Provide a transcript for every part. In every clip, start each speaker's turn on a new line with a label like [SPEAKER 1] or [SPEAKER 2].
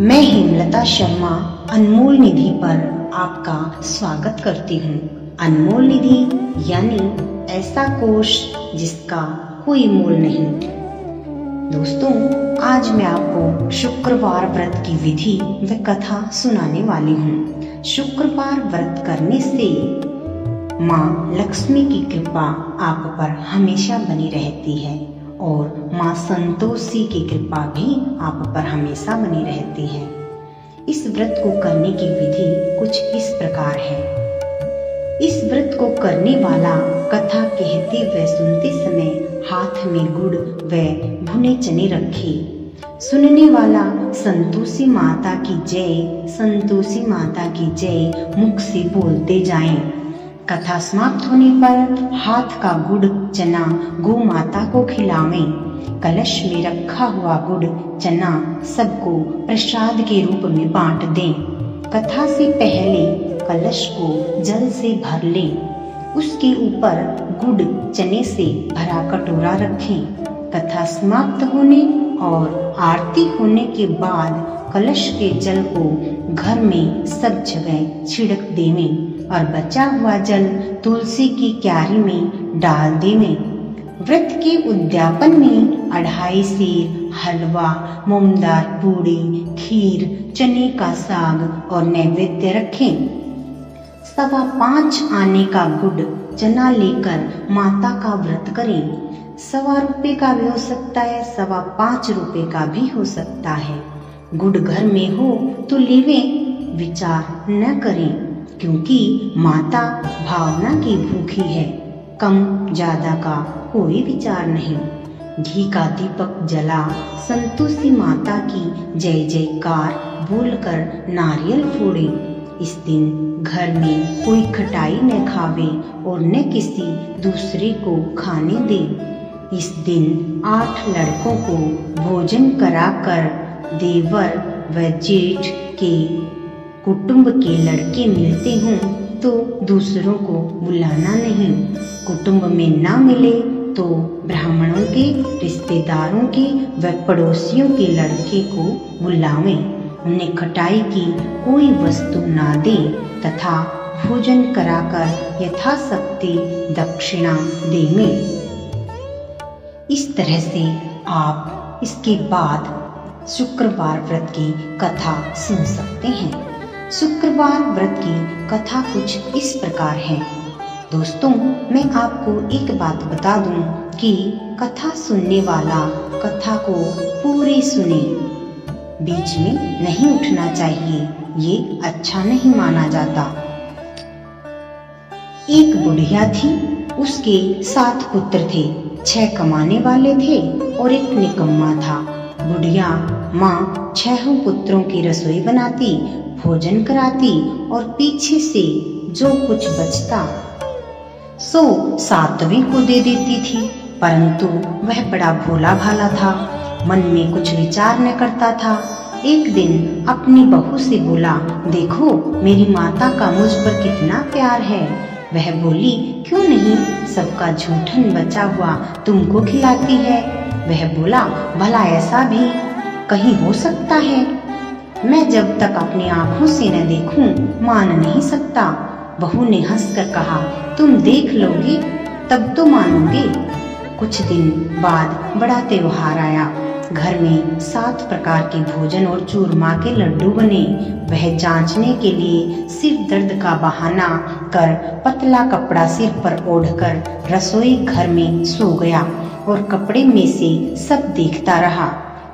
[SPEAKER 1] मैं हेमलता शर्मा अनमोल निधि पर आपका स्वागत करती हूँ। अनमोल निधि यानी ऐसा कोष जिसका कोई मोल नहीं। दोस्तों, आज मैं आपको शुक्रवार व्रत की विधि व कथा सुनाने वाली हूँ। शुक्रवार व्रत करने से माँ लक्ष्मी की कृपा आप पर हमेशा बनी रहती है और माँ संतोषी की कृपा भी आप पर हमेशा बनी रहती है। इस व्रत को करने की विधि कुछ इस प्रकार है। इस व्रत को करने वाला कथा कहते व सुनते समय हाथ में गुड़ व भुने चने रखे। सुनने वाला संतोषी माता की जय, संतोषी माता की जय मुख से बोलते जाएं। कथा समाप्त होने पर हाथ का गुड़ चना गौ माता को खिलावें। कलश में रखा हुआ गुड़ चना सबको प्रसाद के रूप में बांट दें। कथा से पहले कलश को जल से भर लें। उसके ऊपर गुड़ चने से भरा कटोरा रखें। कथा समाप्त होने और आरती होने के बाद कलश के जल को घर में सब जगह छिड़क देवें और बचा हुआ जल तुलसी की क्यारी में डाल देवें। व्रत के उद्यापन में 2.5 सेर, हलवा, मूंगदाल पूड़ी, खीर, चने का साग और नैवेद्य रखें। 5.25 आने का गुड़ चना लेकर माता का व्रत करें। 1.25 रुपए का भी हो सकता है, 5.25 रुपए का भी हो सकता है। गुड़ घर में हो तो लेवें, विचार न करें, क्योंकि माता भावना की भूखी है। कम ज्यादा का कोई विचार नहीं। घी का दीपक जला संतोषी माता की जय जयकार बोलकर नारियल फोड़े। इस दिन घर में कोई खटाई न खावे और न किसी दूसरे को खाने दे। इस दिन 8 लड़कों को भोजन कराकर देवर व जेठ के कुटुंब के लड़के मिलते हों तो दूसरों को बुलाना नहीं। कुटुंब में ना मिले तो ब्राह्मणों के, रिश्तेदारों के व पड़ोसियों के लड़के को बुलावें। उन्हें खटाई की कोई वस्तु ना दें तथा भोजन कराकर यथाशक्ति दक्षिणा देवें। इस तरह से आप इसके बाद शुक्रवार व्रत की कथा सुन सकते हैं। शुक्रवार व्रत की कथा कुछ इस प्रकार है। दोस्तों, मैं आपको एक बात बता दूं कि कथा सुनने वाला कथा को पूरी सुने, बीच में नहीं उठना चाहिए, ये अच्छा नहीं माना जाता। एक बुढ़िया थी, उसके 7 पुत्र थे। 6 कमाने वाले थे और एक निकम्मा था। बुढ़िया माँ 6 पुत्रों की रसोई बनाती, भोजन कराती और पीछे से जो कुछ बचता सो 7वीं को दे देती थी। परंतु वह बड़ा भोला भाला था, मन में कुछ विचार न करता था। एक दिन अपनी बहू से बोला, देखो मेरी माता का मुझ पर कितना प्यार है। वह बोली, क्यों नहीं, सबका झूठन बचा हुआ तुमको खिलाती है। वह बोला, भला ऐसा भी कहीं हो सकता है? मैं जब तक अपनी आंखों से न देखूं मान नहीं सकता। बहू ने हंसकर कहा, तुम देख लोगे तब तो मानोगे। कुछ दिन बाद बड़ा त्योहार आया। घर में 7 प्रकार के भोजन और चूरमा के लड्डू बने। वह जांचने के लिए सिर दर्द का बहाना कर पतला कपड़ा सिर पर ओढ़कर रसोई घर में सो गया और कपड़े में से सब देखता रहा।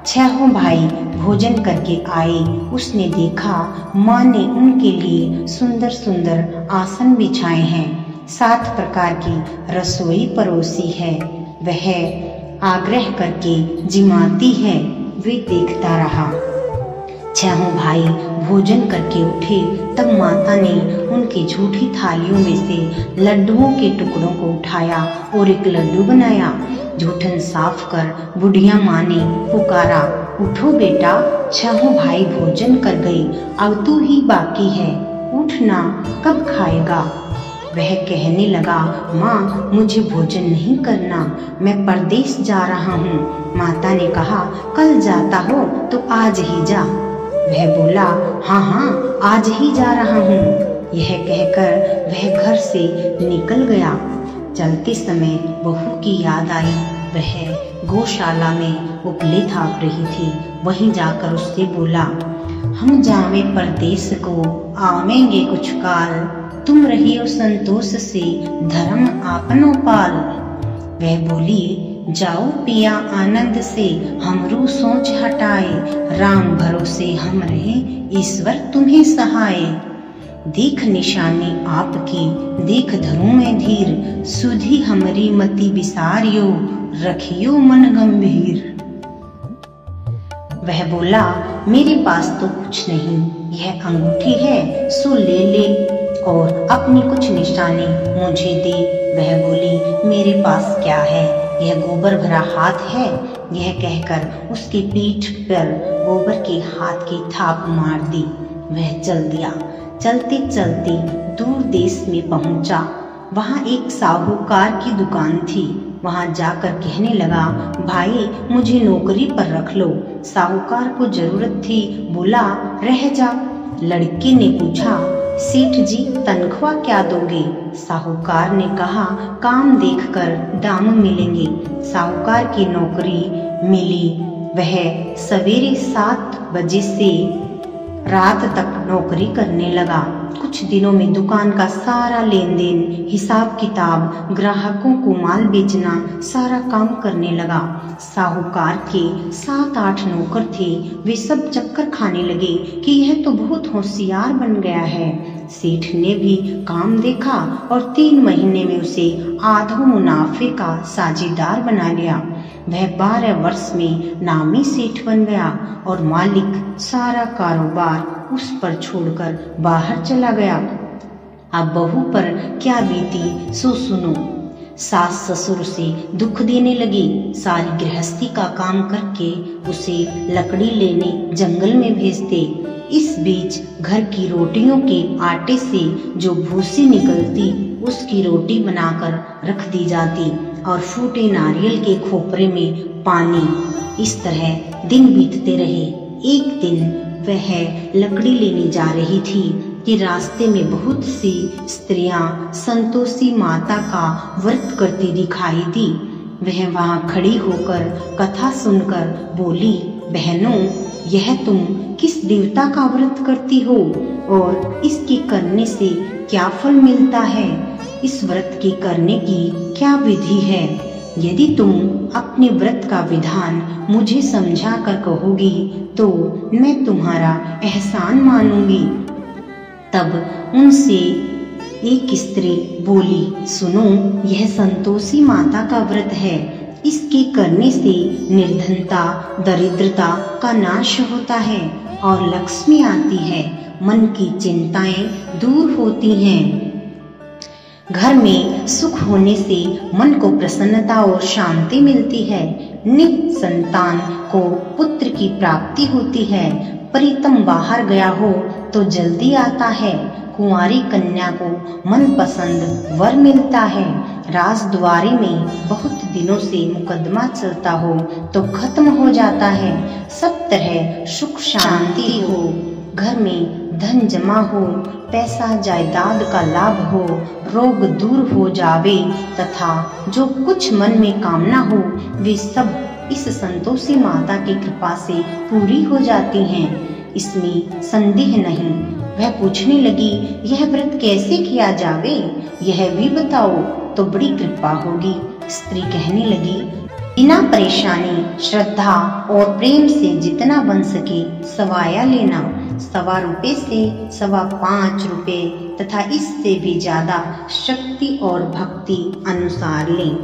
[SPEAKER 1] 6 भाई भोजन करके आए। उसने देखा माँ ने उनके लिए सुंदर सुंदर आसन बिछाए हैं, 7 प्रकार की रसोई परोसी है। वह आग्रह करके जिमाती है। वे देखता रहा। 6 भाई भोजन करके उठे तब माता ने उनकी झूठी थालियों में से लड्डुओं के टुकड़ों को उठाया और एक लड्डू बनाया। झूठन साफ कर बुढ़िया माँ ने पुकारा, उठो बेटा, 6 भाई भोजन कर गए, अब तू ही बाकी है, उठना, कब खाएगा? वह कहने लगा, माँ मुझे भोजन नहीं करना, मैं परदेश जा रहा हूँ। माता ने कहा, कल जाता हो तो आज ही जा। वह बोला, हाँ हाँ, आज ही जा रहा हूँ। यह कहकर वह घर से निकल गया। चलते समय बहू की याद आई। वह गौशाला में उपले थाप रही थी। वहीं जाकर उससे बोला, हम जावे परदेस को, आवेंगे कुछ काल, तुम रहियो संतोष से, धर्म आपनो पाल। वह बोली, जाओ पिया आनंद से, हमरू सोच हटाए, राम भरोसे हम रहे, ईश्वर तुम्हें सहाय। देख निशानी आपकी, देख धरूं मैं धीर, सुधी हमरी मति विसारियो, रखियो मन गंभीर। वह बोला, मेरे पास तो कुछ नहीं, यह अंगूठी है, सो ले ले और अपनी कुछ निशानी मुझे दे। वह बोली, मेरे पास क्या है, यह गोबर भरा हाथ है। यह कहकर उसकी पीठ पर गोबर के हाथ की थाप मार दी। वह चल दिया। चलते चलते दूर देश में पहुंचा। वहां एक साहूकार की दुकान थी। वहां जाकर कहने लगा, भाई मुझे नौकरी पर रख लो। साहूकार को जरूरत थी, बोला, रह जा। लड़के ने पूछा, सेठ जी तनख्वाह क्या दोगे? साहूकार ने कहा, काम देखकर दाम मिलेंगे। साहूकार की नौकरी मिली। वह सवेरे 7 बजे से रात तक नौकरी करने लगा। कुछ दिनों में दुकान का सारा लेन देन, हिसाब किताब, ग्राहकों को माल बेचना, सारा काम करने लगा। साहूकार के 7-8 नौकर थे। वे सब चक्कर खाने लगे कि यह तो बहुत होशियार बन गया है। सेठ ने भी काम देखा और 3 महीने में उसे आधो मुनाफे का साझेदार बना लिया। वह 12 वर्ष में नामी सेठ बन गया और मालिक सारा कारोबार उस पर छोड़कर बाहर चला गया। अब बहू पर क्या बीती सो सुनो। सास ससुर से दुख देने लगी। सारी गृहस्थी का काम करके उसे लकड़ी लेने जंगल में भेजते। इस बीच घर की रोटियों के आटे से जो भूसी निकलती उसकी रोटी बनाकर रख दी जाती और फूटे नारियल के खोपरे में पानी। इस तरह दिन बीतते रहे। एक दिन वह लकड़ी लेने जा रही थी कि रास्ते में बहुत सी स्त्रियां संतोषी माता का व्रत करती दिखाई दी। वह वहां खड़ी होकर कथा सुनकर बोली, बहनों, यह तुम किस देवता का व्रत करती हो और इसके करने से क्या फल मिलता है? इस व्रत के करने की क्या विधि है? यदि तुम अपने व्रत का विधान मुझे समझा कर कहोगी तो मैं तुम्हारा एहसान मानूंगी। तब उनसे एक स्त्री बोली, सुनो, यह संतोषी माता का व्रत है। इसके करने से निर्धनता, दरिद्रता का नाश होता है और लक्ष्मी आती है। मन की चिंताएं दूर होती हैं। घर में सुख होने से मन को प्रसन्नता और शांति मिलती है। निसंतान को पुत्र की प्राप्ति होती है। प्रीतम बाहर गया हो तो जल्दी आता है। कुंवारी कन्या को मनपसंद वर मिलता है। राजद्वारी में बहुत दिनों से मुकदमा चलता हो तो खत्म हो जाता है। सब तरह सुख शांति हो। घर में धन जमा हो, पैसा जायदाद का लाभ हो, रोग दूर हो जावे तथा जो कुछ मन में कामना हो वे सब इस संतोषी माता की कृपा से पूरी हो जाती हैं। इसमें संदेह नहीं। वह पूछने लगी, यह व्रत कैसे किया जावे? यह भी बताओ तो बड़ी कृपा होगी। स्त्री कहने लगी, बिना परेशानी, श्रद्धा और प्रेम से जितना बन सके सवाया लेना। 1.25 रुपये से 5.25 रुपये तथा इससे भी ज्यादा शक्ति और भक्ति अनुसार लें।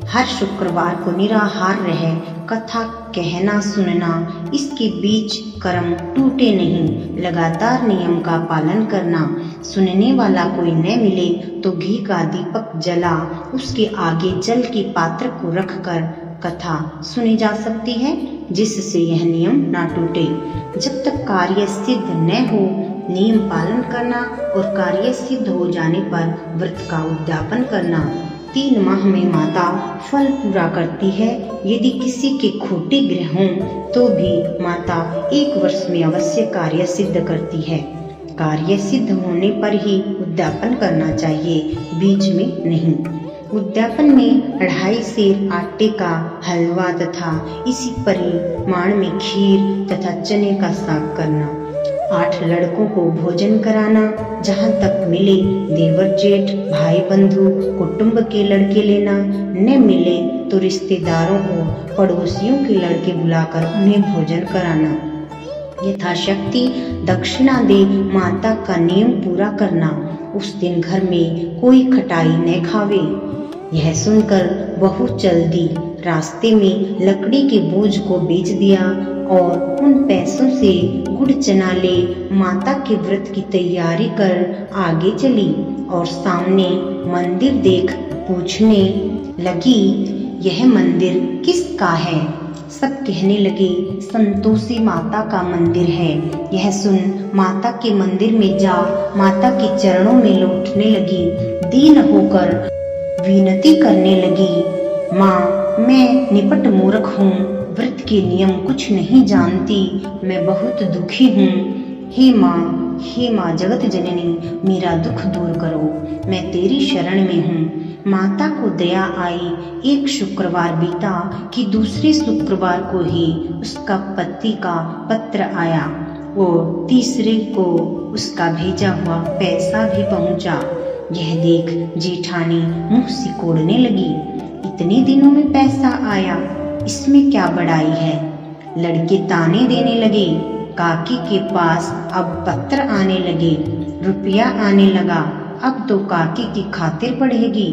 [SPEAKER 1] हर शुक्रवार को निराहार रहे कथा कहना सुनना। इसके बीच कर्म टूटे नहीं। लगातार नियम का पालन करना। सुनने वाला कोई न मिले तो घी का दीपक जला उसके आगे जल के पात्र को रखकर कथा सुनी जा सकती है, जिससे यह नियम ना टूटे। जब तक कार्य सिद्ध न हो नियम पालन करना और कार्य सिद्ध हो जाने पर व्रत का उद्यापन करना। 3 माह में माता फल पूरा करती है। यदि किसी के खोटे ग्रह हों तो भी माता 1 वर्ष में अवश्य कार्य सिद्ध करती है। कार्य सिद्ध होने पर ही उद्यापन करना चाहिए, बीच में नहीं। उद्यापन में 2.5 सेर आटे का हलवा तथा इसी परिमाण में खीर तथा चने का साग करना। 8 लड़कों को भोजन कराना, जहाँ तक मिले देवर जेठ भाई बंधु कुटुंब के लड़के लेना, न मिले तो रिश्तेदारों को पड़ोसियों के लड़के बुलाकर उन्हें भोजन कराना। यथाशक्ति दक्षिणा दे माता का नियम पूरा करना। उस दिन घर में कोई खटाई न खावे। यह सुनकर बहू चल दी। रास्ते में लकड़ी के बोझ को बेच दिया और उन पैसों से गुड़ चना ले माता के व्रत की तैयारी कर आगे चली और सामने मंदिर देख पूछने लगी, यह मंदिर किसका है? सब कहने लगे, संतोषी माता का मंदिर है। यह सुन माता के मंदिर में जा माता के चरणों में लौटने लगी। दीन होकर विनती करने लगी, माँ मैं निपट मूर्ख हूँ, व्रत के नियम कुछ नहीं जानती, मैं बहुत दुखी हूँ। हे माँ जगत जननी, मेरा दुख दूर करो, मैं तेरी शरण में हूँ। माता को दया आई। एक शुक्रवार बीता कि दूसरे शुक्रवार को ही उसका पति का पत्र आया और तीसरे को उसका भेजा हुआ पैसा भी पहुंचा। यह देख जेठानी मुंह सिकोड़ने लगी। इतने दिनों में पैसा आया, इसमें क्या बड़ाई है? लड़के ताने देने लगे। काकी के पास अब पत्र आने लगे, रुपया आने लगा। अब तो काकी की खातिर पड़ेगी,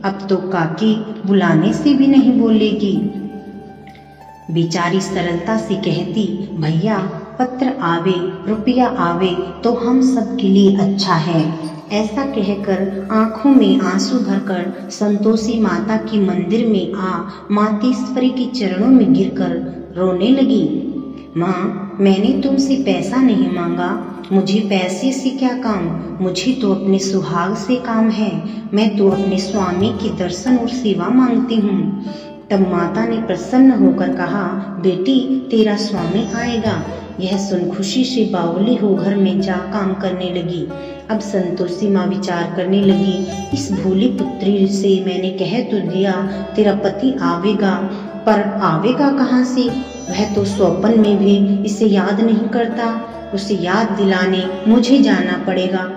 [SPEAKER 1] अब तो काकी बुलाने से भी नहीं बोलेगी। बेचारी सरलता से कहती, भैया पत्र आवे रुपया आवे तो हम सब के लिए अच्छा है। ऐसा कहकर आंखों में आंसू भरकर संतोषी माता की मंदिर में आ मातेश्वरी के चरणों में गिरकर रोने लगी। माँ मैंने तुमसे पैसा नहीं मांगा, मुझे पैसे से क्या काम, मुझे तो अपने सुहाग से काम है। मैं तो अपने स्वामी के दर्शन और सेवा मांगती हूँ। तब माता ने प्रसन्न होकर कहा, बेटी तेरा स्वामी आएगा। यह सुन खुशी से बावली हो घर में जा काम करने लगी। अब संतोषी माँ विचार करने लगी, इस भोली पुत्री से मैंने कह तो दिया तेरा पति आवेगा, पर आवेगा कहाँ से? वह तो स्वप्न में भी इसे याद नहीं करता। उसे याद दिलाने मुझे जाना पड़ेगा।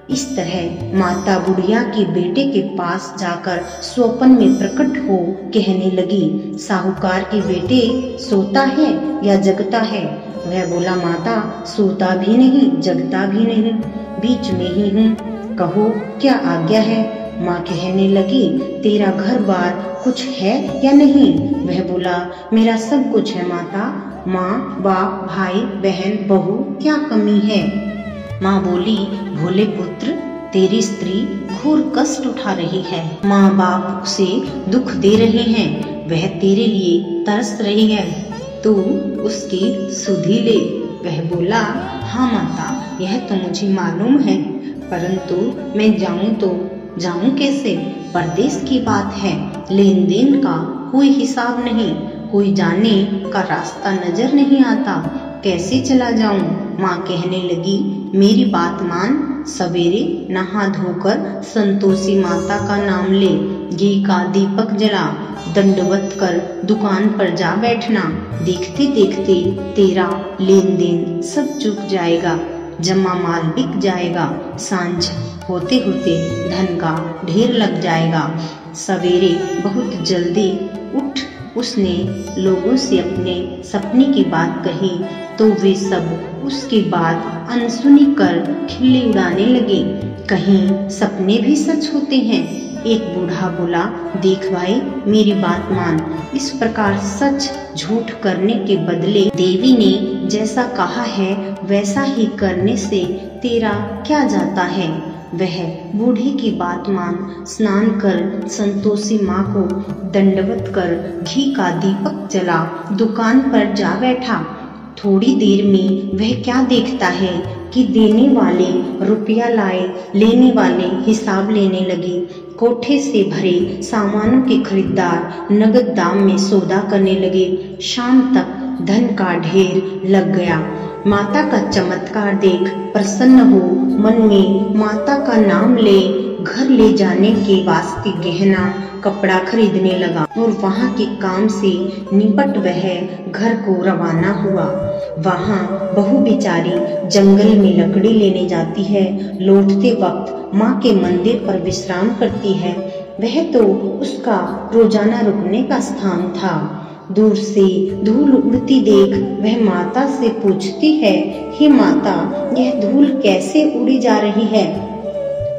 [SPEAKER 1] इस तरह माता बुढ़िया के बेटे के पास जाकर स्वप्न में प्रकट हो कहने लगी, साहूकार के बेटे सोता है या जगता है? वह बोला, माता सोता भी नहीं जगता भी नहीं, बीच में ही हूँ, कहो क्या आज्ञा है? माँ कहने लगी, तेरा घर बार कुछ है या नहीं? वह बोला, मेरा सब कुछ है माता, माँ बाप भाई बहन बहू, क्या कमी है? माँ बोली, भोले पुत्र तेरी स्त्री घोर कष्ट उठा रही है, माँ बाप उसे दुख दे रहे हैं, वह तेरे लिए तरस रही है, तू उसकी सुधि ले। वह बोला, हाँ माता यह तो मुझे मालूम है, परंतु मैं जाऊं तो जाऊं कैसे? परदेश की बात है, लेन देन का कोई हिसाब नहीं, कोई जाने का रास्ता नजर नहीं आता, कैसे चला जाऊं? माँ कहने लगी, मेरी बात मान, सवेरे नहा धोकर संतोषी माता का नाम ले, घी का दीपक जला, दंडवत कर दुकान पर जा बैठना। देखते देखते तेरा लेन देन सब चुक जाएगा, जमा माल बिक जाएगा, सांझ होते होते धन का ढेर लग जाएगा। सवेरे बहुत जल्दी उठ उसने लोगों से अपने सपने की बात कही तो वे सब उसके बाद अनसुनी कर खिल्ली उड़ाने लगे। कहीं सपने भी सच होते हैं? एक बूढ़ा बोला, देख भाई मेरी बात मान, इस प्रकार सच झूठ करने के बदले देवी ने जैसा कहा है वैसा ही करने से तेरा क्या जाता है? वह बूढ़ी की बात मान स्नान कर संतोषी माँ को दंडवत कर घी का दीपक जला दुकान पर जा बैठा। थोड़ी देर में वह क्या देखता है कि देने वाले रुपया लाए, लेने वाले हिसाब लेने लगे। कोठे से भरे सामानों के खरीदार नगद दाम में सौदा करने लगे। शाम तक धन का ढेर लग गया। माता का चमत्कार देख प्रसन्न हो मन में माता का नाम ले घर ले जाने के वास्ते गहना कपड़ा खरीदने लगा और वहाँ के काम से निपट वह घर को रवाना हुआ। वहाँ बहू बेचारी जंगल में लकड़ी लेने जाती है। लौटते वक्त माँ के मंदिर पर विश्राम करती है। वह तो उसका रोजाना रुकने का स्थान था। दूर से धूल उड़ती देख वह माता से पूछती है, हे माता, यह धूल कैसे उड़ी जा रही है?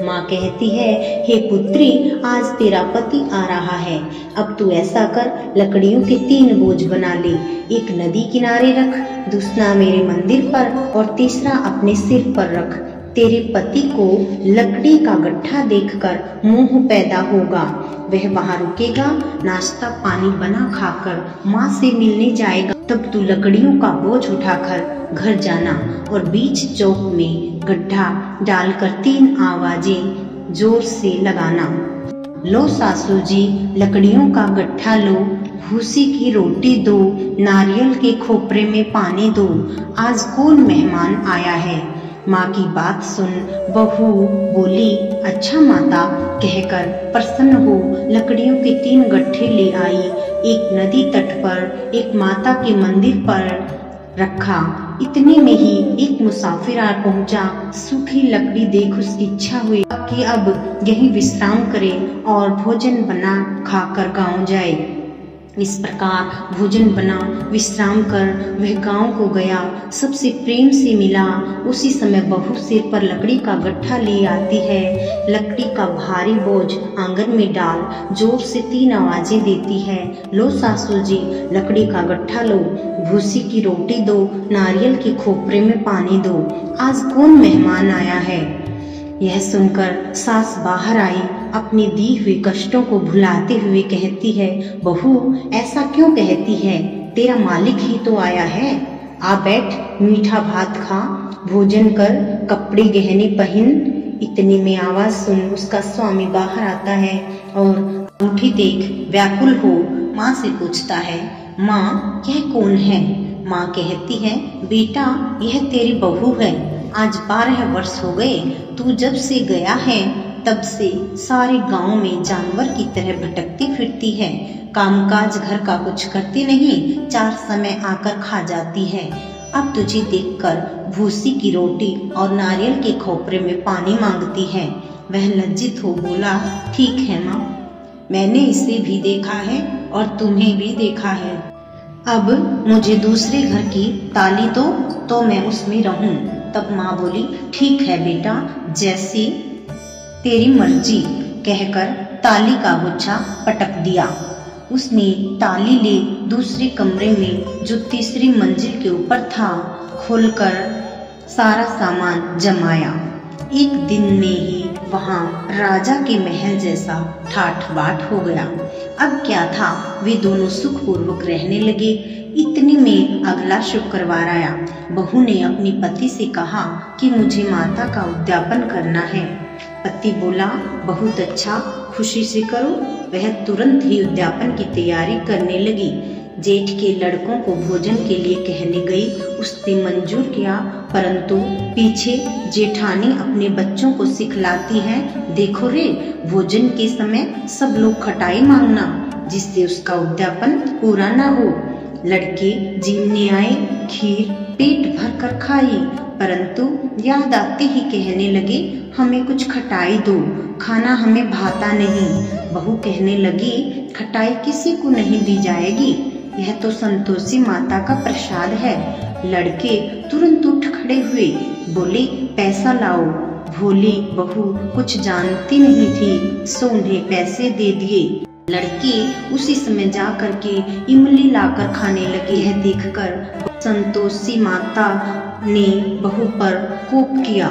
[SPEAKER 1] माँ कहती है, हे पुत्री, आज तेरा पति आ रहा है। अब तू ऐसा कर, लकड़ियों के 3 बोझ बना ले। एक नदी किनारे रख, दूसरा मेरे मंदिर पर और तीसरा अपने सिर पर रख। तेरे पति को लकड़ी का गट्ठा देखकर मोह पैदा होगा। वह वहाँ रुकेगा, नाश्ता पानी बना खाकर माँ से मिलने जाएगा। तब तू लकड़ियों का बोझ उठाकर घर जाना और बीच चौक में गड्ढा डालकर 3 आवाजें जोर से लगाना। लो सासू जी, लकड़ियों का गट्ठा लो, भूसी की रोटी दो, नारियल के खोपरे में पानी दो। आज कौन मेहमान आया है? माँ की बात सुन बहू बोली, अच्छा माता कहकर प्रसन्न हो लकड़ियों के 3 गट्ठे ले आई। एक नदी तट पर, एक माता के मंदिर पर रखा। इतने में ही एक मुसाफिर आ पहुंचा। सूखी लकड़ी देख उसकी इच्छा हुई कि अब यहीं विश्राम करे और भोजन बना खाकर गांव जाए। इस प्रकार भोजन बना विश्राम कर वह गांव को गया। सबसे प्रेम से मिला। उसी समय बहू सिर पर लकड़ी का गट्ठा ले आती है। लकड़ी का भारी बोझ आंगन में डाल जोर से 3 आवाजें देती है। लो सासू जी, लकड़ी का गट्ठा लो, भूसी की रोटी दो, नारियल के खोपरे में पानी दो। आज कौन मेहमान आया है? यह सुनकर सास बाहर आई। अपने दी हुए कष्टों को भुलाते हुए कहती है, बहू ऐसा क्यों कहती है? तेरा मालिक ही तो आया है। आ बैठ, मीठा भात खा, भोजन कर, कपड़े गहने पहन। इतने में आवाज सुन उसका स्वामी बाहर आता है और उठी देख व्याकुल हो माँ से पूछता है, माँ यह कौन है? माँ कहती है, बेटा यह तेरी बहू है। आज 12 वर्ष हो गए। तू जब से गया है तब से सारे गांव में जानवर की तरह भटकती फिरती है। कामकाज घर का कुछ करती नहीं, 4 समय आकर खा जाती है। अब तुझे देखकर भूसी की रोटी और नारियल के खोपरे में पानी मांगती है। वह लज्जित हो बोला, ठीक है माँ, मैंने इसे भी देखा है और तुम्हें भी देखा है। अब मुझे दूसरे घर की ताली दो तो मैं उसमें रहूं। तब माँ बोली, ठीक है बेटा, जैसी तेरी मर्जी कहकर ताली का गुच्छा पटक दिया। उसने ताली ले दूसरे कमरे में जो तीसरी मंजिल के ऊपर था खोलकर सारा सामान जमाया। एक दिन में ही वहाँ राजा के महल जैसा ठाठ बाट हो गया। अब क्या था, वे दोनों सुखपूर्वक रहने लगे। इतने में अगला शुक्रवार आया। बहू ने अपने पति से कहा कि मुझे माता का उद्यापन करना है। पति बोला, बहुत अच्छा, खुशी से करो। वह तुरंत ही उद्यापन की तैयारी करने लगी। जेठ के लड़कों को भोजन के लिए कहने गई। उसने मंजूर किया, परंतु पीछे जेठानी अपने बच्चों को सिखलाती है, देखो रे, भोजन के समय सब लोग खटाई मांगना, जिससे उसका उद्यापन पूरा ना हो। लड़के जीवने आए, खीर पेट भर कर खाई, परंतु याद आते ही कहने लगे, हमें कुछ खटाई दो, खाना हमें भाता नहीं। बहू कहने लगी, खटाई किसी को नहीं दी जाएगी, यह तो संतोषी माता का प्रसाद है। लड़के तुरंत उठ खड़े हुए, बोले, पैसा लाओ। भोली बहू कुछ जानती नहीं थी, सो उन्हें पैसे दे दिए। लड़के उसी समय जा करके इमली लाकर खाने लगे। यह देखकर संतोषी माता ने बहू पर कोप किया।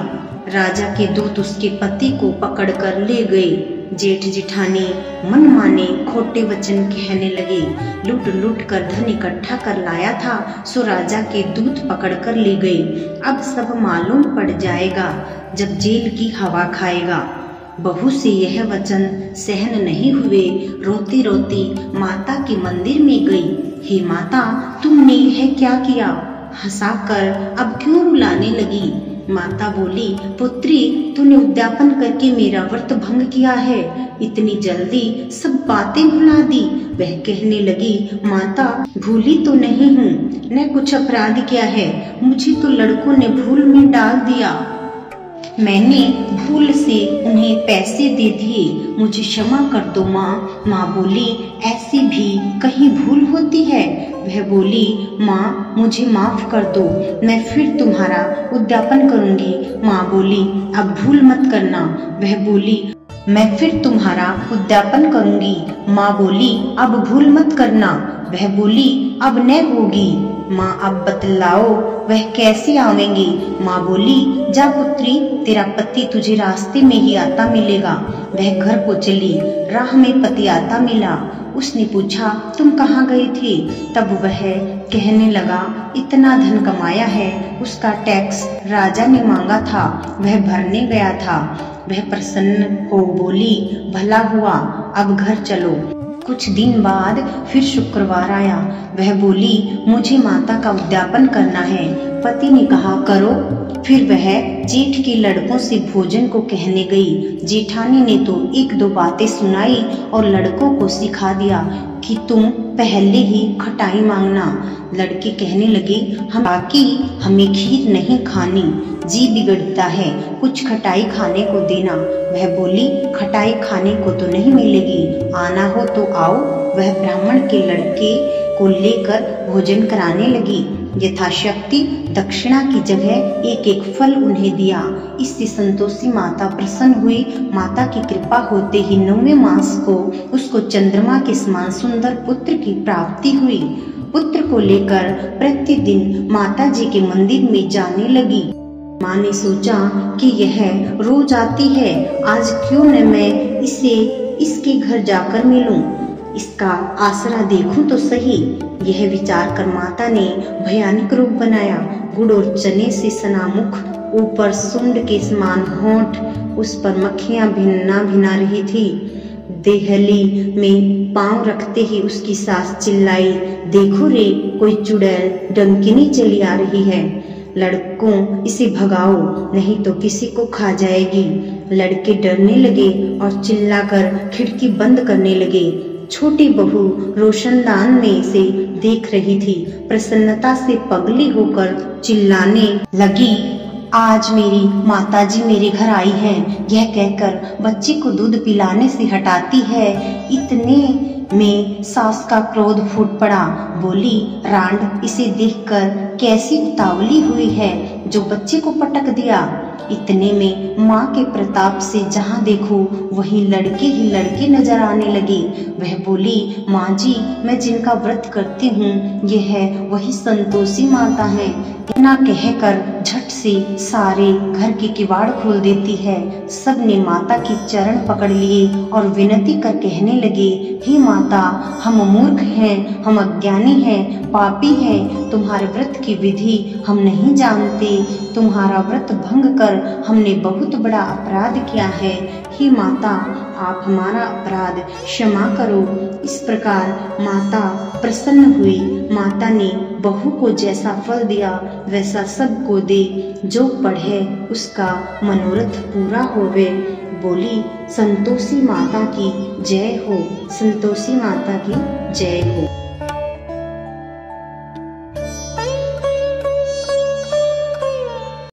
[SPEAKER 1] राजा के दूत उसके पति को पकड़कर ले गए। जेठ जेठानी मन माने खोटे वचन कहने लगे। लूट लूट कर धन इकट्ठा कर लाया था, सो राजा के दूत पकड़कर ले गए। अब सब मालूम पड़ जाएगा जब जेल की हवा खाएगा। बहू से यह वचन सहन नहीं हुए रोती रोती माता के मंदिर में गई। हे माता, तुमने यह क्या किया? हंसाकर अब क्यों रुलाने लगी? माता बोली, पुत्री, तूने उद्यापन करके मेरा व्रत भंग किया है, इतनी जल्दी सब बातें भुला दी। वह कहने लगी, माता, भूली तो नहीं हूँ, न कुछ अपराध किया है, मुझे तो लड़कों ने भूल में डाल दिया। मैंने भूल से उन्हें पैसे दे दिए, मुझे क्षमा कर दो माँ। माँ बोली, ऐसी भी कहीं भूल होती है? वह बोली, माँ, मुझे माफ कर दो, मैं फिर तुम्हारा उद्यापन करूंगी। माँ बोली, अब भूल मत करना। वह बोली, मैं फिर तुम्हारा उद्यापन करूंगी। माँ बोली, अब भूल मत करना। वह बोली, अब न होगी। माँ, अब बतलाओ वह कैसे आवेंगे? माँ बोली, जा पुत्री, तेरा पति तुझे रास्ते में ही आता मिलेगा। वह घर को चली, राह में पति आता मिला। उसने पूछा, तुम कहाँ गए थे? तब वह कहने लगा, इतना धन कमाया है, उसका टैक्स राजा ने मांगा था, वह भरने गया था। वह प्रसन्न हो बोली, भला हुआ, अब घर चलो। कुछ दिन बाद फिर शुक्रवार आया। वह बोली, मुझे माता का उद्यापन करना है। पति ने कहा, करो। फिर वह जेठ के लड़कों से भोजन को कहने गई। जेठानी ने तो एक दो बातें सुनाई और लड़कों को सिखा दिया कि तुम पहले ही खटाई मांगना। लड़के कहने लगे, हम बाकी हमें खीर नहीं खानी, जी बिगड़ता है, कुछ खटाई खाने को देना। वह बोली, खटाई खाने को तो नहीं मिलेगी, आना हो तो आओ। वह ब्राह्मण के लड़के को लेकर भोजन कराने लगी। यथाशक्ति दक्षिणा की जगह एक एक फल उन्हें दिया। इससे संतोषी माता प्रसन्न हुई। माता की कृपा होते ही 9वें मास को उसको चंद्रमा के समान सुंदर पुत्र की प्राप्ति हुई। पुत्र को लेकर प्रतिदिन माता जी के मंदिर में जाने लगी। माँ ने सोचा कि यह रोज आती है, आज क्यों न मैं इसे इसके घर जाकर मिलूं, इसका आसरा देखूं तो सही। यह विचार कर माता ने भयानक रूप बनाया। गुड़ और चने से सना मुख, ऊपर सुंड के समान होंठ, उस पर मक्खियां भिना रही थी। देहली में पांव रखते ही उसकी सास चिल्लाई, देखो रे, कोई चुड़ैल डंकिनी चली आ रही है, लड़कों इसे भगाओ, नहीं तो किसी को खा जाएगी। लड़के डरने लगे और चिल्लाकर खिड़की बंद करने लगे। छोटी बहू रोशनदान में से देख रही थी। प्रसन्नता से पगली होकर चिल्लाने लगी, आज मेरी माताजी मेरे घर आई हैं। यह कहकर बच्चे को दूध पिलाने से हटाती है। इतने में सास का क्रोध फूट पड़ा। बोली, रांड, इसे देखकर कैसी उतावली हुई है जो बच्चे को पटक दिया। इतने में माँ के प्रताप से जहाँ देखो वहीं लड़के ही लड़के नजर आने लगे। वह बोली, माँ जी, मैं जिनका व्रत करती हूँ यह वही संतोषी माता है। इतना कहकर झट से सारे घर के किवाड़ खोल देती है। सब ने माता की चरण पकड़ लिए और विनती कर कहने लगे, हे माता, हम मूर्ख हैं, हम अज्ञानी हैं, पापी हैं, तुम्हारे व्रत की विधि हम नहीं जानते। तुम्हारा व्रत भंग कर हमने बहुत बड़ा अपराध किया है। हे माता, आप हमारा अपराध क्षमा करो। इस प्रकार माता प्रसन्न हुई। माता ने बहू को जैसा फल दिया वैसा सबको दे, जो पढ़े उसका मनोरथ पूरा होवे। बोली, संतोषी माता की जय हो, संतोषी माता की जय हो।